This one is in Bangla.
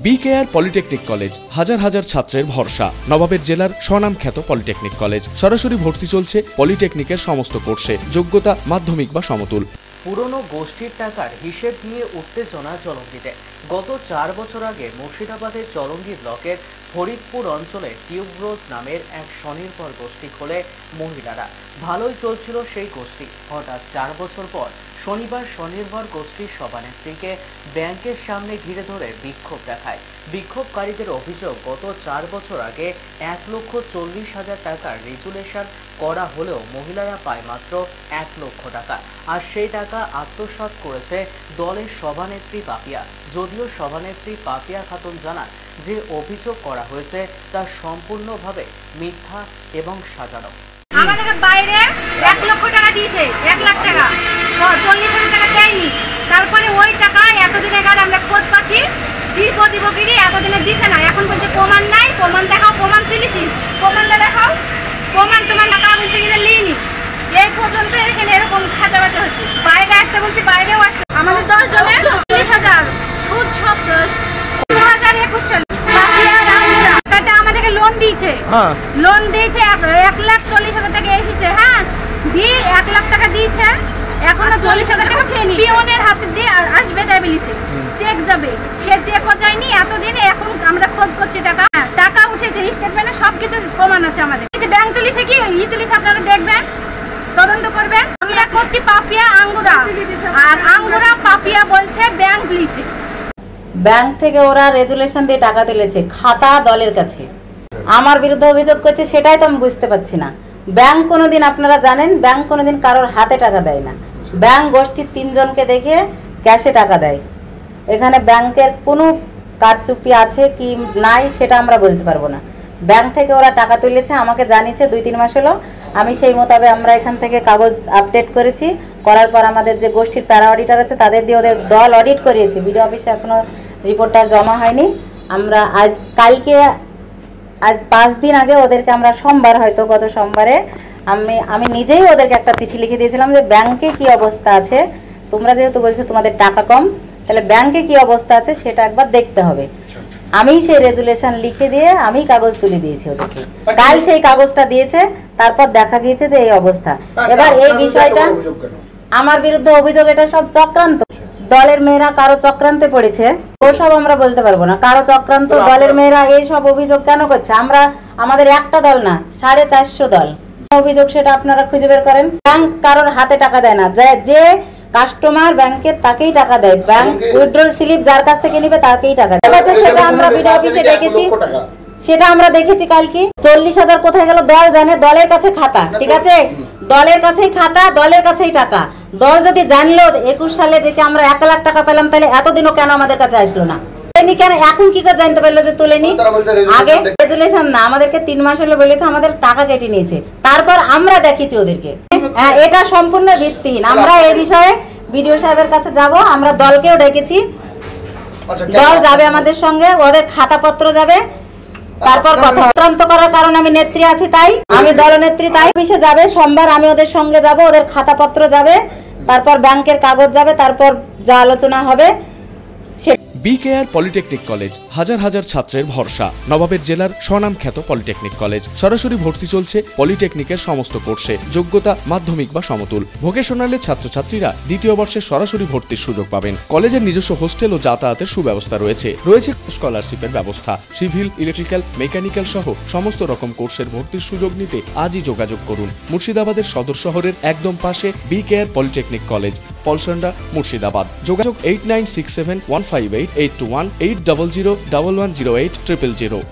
বিকেআর পলিটেকনিক কলেজ হাজার হাজার ছাত্রের ভরসা। নবাবের জেলার স্বনামখ্যাত পলিটেকনিক কলেজ। সরাসরি ভর্তি চলছে পলিটেকনিকের সমস্ত কোর্সে। যোগ্যতা মাধ্যমিক বা সমতুল। পুরনো গোষ্ঠীর টাকার হিসেব নিয়ে উত্তেজনা জলঙ্গিতে। গত 4 বছর আগে মুর্শিদাবাদের জলঙ্গি ব্লকের ফরিদপুর অঞ্চলে টিউবরোজ নামের এক স্বনির্ভর গোষ্ঠী খোলে মহিলারা। ভালোই চলছিল সেই গোষ্ঠী। হঠাৎ 4 বছর পর শনিবার স্বনির্ভর গোষ্ঠীর সভানেত্রীকে ব্যাংকের সামনে ঘিরে ধরে বিক্ষোভ দেখায়। বিক্ষোভকারীদের অভিযোগ, গত 4 বছর আগে 1,40,000 টাকার রেজুলেশন করা হলেও মহিলারা পায় মাত্র 1 লক্ষ টাকা। আর সেই টাকা আত্মসাৎ করেছে দলের সভানেত্রী পাপিয়া। যদিও সভানেত্রী পাপিয়া খাতুন জানান যে অভিযোগ করা হয়েছে তা সম্পূর্ণভাবে মিথ্যা এবং সাজানো। আমাদের বাইরে 1 লক্ষ টাকা দিয়েছে, 1 লাখ টাকা, 40,000 টাকা দেয়নি। তারপরে ওই টাকা এতদিন আগে আমরা খোঁজ পাচ্ছি, দিবগিরি এতদিনে দিছে না। এখন বলছে প্রমাণ নাই, প্রমাণ দেখাও। প্রমাণ তুলেছি, প্রমাণটা দেখাও। প্রমাণ তোমার টাকা বলছে কিনা লিনি। এই পর্যন্ত এখানে এরকম খাতা বাচা হচ্ছে। বাইরে আসতে বলছি, বাইরেও আসতে। আমাদের 10 জনের 40,000 সুদ সব 2021 সালে আমাদেরকে লোন দিয়েছে। লোন দিয়েছে 1,40,000 টাকা এসেছে। হ্যাঁ, দিয়ে 1 লাখ টাকা দিয়েছে। এখনো 40,000 টাকা ফেনি পিওনের হাতে দিয়ে আসবে তাই বলেছে। চেক যাবে, সে চেকও যায়নি এতদিনে। এখন আমরা খোঁজ করছি টাকা। টাকা উঠেছে, স্টেটমেন্টে সবকিছু প্রমাণ আছে আমাদের। ব্যাংক তুলিছে কি তুলিছে, আপনারা দেখবেন, তদন্ত করবেন। আমরা করছি পাপিয়া আঙ্গুরা, আর আঙ্গুরা পাপিয়া বলছে ব্যাংক লিছে। ব্যাংক থেকে ওরা রেজুলেশন দিয়ে টাকা তুলেছে, খাতা দলের কাছে। আমার বিরুদ্ধে অভিযোগ করছে, সেটাই তো আমি বুঝতে পারছি না। ব্যাংক কোনোদিন, আপনারা জানেন, ব্যাংক কোনোদিন কারোর হাতে টাকা দেয় না। ব্যাংক গোষ্ঠীর 3 জনকে দেখে ক্যাশে টাকা দেয়। এখানে ব্যাংকের কোনো কারচুপি আছে কি নাই সেটা আমরা বলতে পারবো না। ব্যাংক থেকে ওরা টাকা তুলেছে, আমাকে জানিয়েছে 2-3 মাস হলো। আমি সেই মোতাবেক আমরা এখান থেকে কাগজ আপডেট করেছি। করার পর আমাদের যে গোষ্ঠীর প্যারা অডিটর আছে তাদের দিয়ে ওদের দল অডিট করিয়েছি। বিডিও অফিসে এখনও রিপোর্টটা জমা হয়নি। আমরা আজ 5 দিন আগে ওদেরকে আমরা সোমবার, হয়তো গত সোমবারে আমি নিজেই ওদেরকে একটা চিঠি লিখে দিয়েছিলাম যে ব্যাংকে কি অবস্থা আছে, তোমরা যেহেতু বলছো তোমাদের টাকা কম, তাহলে ব্যাংকে কি অবস্থা আছে সেটা একবার দেখতে হবে। আমি সেই রেজুলেশন লিখে দিয়ে আমি কাগজ তুলে দিয়েছি ওদেরকে। কাল সেই কাগজটা দিয়েছে, তারপর দেখা গিয়েছে যে এই অবস্থা। এবার এই বিষয়টা আমার বিরুদ্ধে অভিযোগ, এটা সব চক্রান্ত। দলের মেয়েরা কারো চক্রান্তে পড়েছে, ওসব আমরা বলতে পারবো না। কারো চক্রান্ত, দলের মেয়েরা এই সব অভিযোগ কেন করছে? আমাদের একটা দল না, 450 দল। অভিযোগ সেটা আপনারা খুঁজে বের করেন। ব্যাংক কারোর হাতে টাকা দেয় না। যে কাস্টমার ব্যাংকের তাকেই টাকা দেয়। ব্যাংক উইথড্রল স্লিপ যার কাছ থেকে নিবে তাকেই টাকা দেয়। সেটা আমরা বিডিও অফিসে দেখেছি, সেটা আমরা দেখেছি কালকে। 40,000 কোথায় গেল দল জানে। দলের কাছে খাতা, ঠিক আছে, দলের কাছেই খাতা, দলের কাছেই টাকা। দল যদি জানলো 21 সালে যে আমরা 1 লাখ টাকা পেলাম, তাহলে এতদিনও কেন আমাদের কাছে আসলো না? কেন এখন কি করে জানতে পারলো যে তুলেনি? আগে রেজুলেশন না, আমাদেরকে 3 মাস হলো বলেছে আমাদের টাকা কেটে নিয়েছে। তারপর আমরা দেখিছি ওদেরকে। হ্যাঁ, এটা সম্পূর্ণ ভিত্তিহীন। আমরা এই বিষয়ে বিডিও সাহেবের কাছে যাব। আমরা দলকেও ডেকেছি, দল যাবে আমাদের সঙ্গে, ওদের খাতাপত্র যাবে, তারপর কথা চূড়ান্ত করার কারণ আমি নেত্রী আছি, তাই আমি দলনেত্রী, তাই অফিসে যাবে। সোমবার আমি ওদের সঙ্গে যাব, ওদের খাতাপত্র যাবে, তারপর ব্যাংকের কাগজ যাবে, তারপর যা আলোচনা হবে। বিকেআর পলিটেকনিক কলেজ হাজার হাজার ছাত্রের ভরসা। নবাবের জেলার স্বনামখ্যাত পলিটেকনিক কলেজ। সরাসরি ভর্তি চলছে পলিটেকনিকের সমস্ত কোর্সে। যোগ্যতা মাধ্যমিক বা সমতুল। ভোকেশনালের ছাত্রছাত্রীরা 2য় বর্ষে সরাসরি ভর্তির সুযোগ পাবেন। কলেজের নিজস্ব হোস্টেল ও যাতায়াতের সুব্যবস্থা রয়েছে। স্কলারশিপের ব্যবস্থা। সিভিল, ইলেকট্রিক্যাল, মেকানিক্যাল সহ সমস্ত রকম কোর্সের ভর্তির সুযোগ নিতে আজই যোগাযোগ করুন। মুর্শিদাবাদের সদর শহরের একদম পাশে BKR polytechnic college, Palsanda, Murshidabad. যোগাযোগ 8967158821 8001108 000।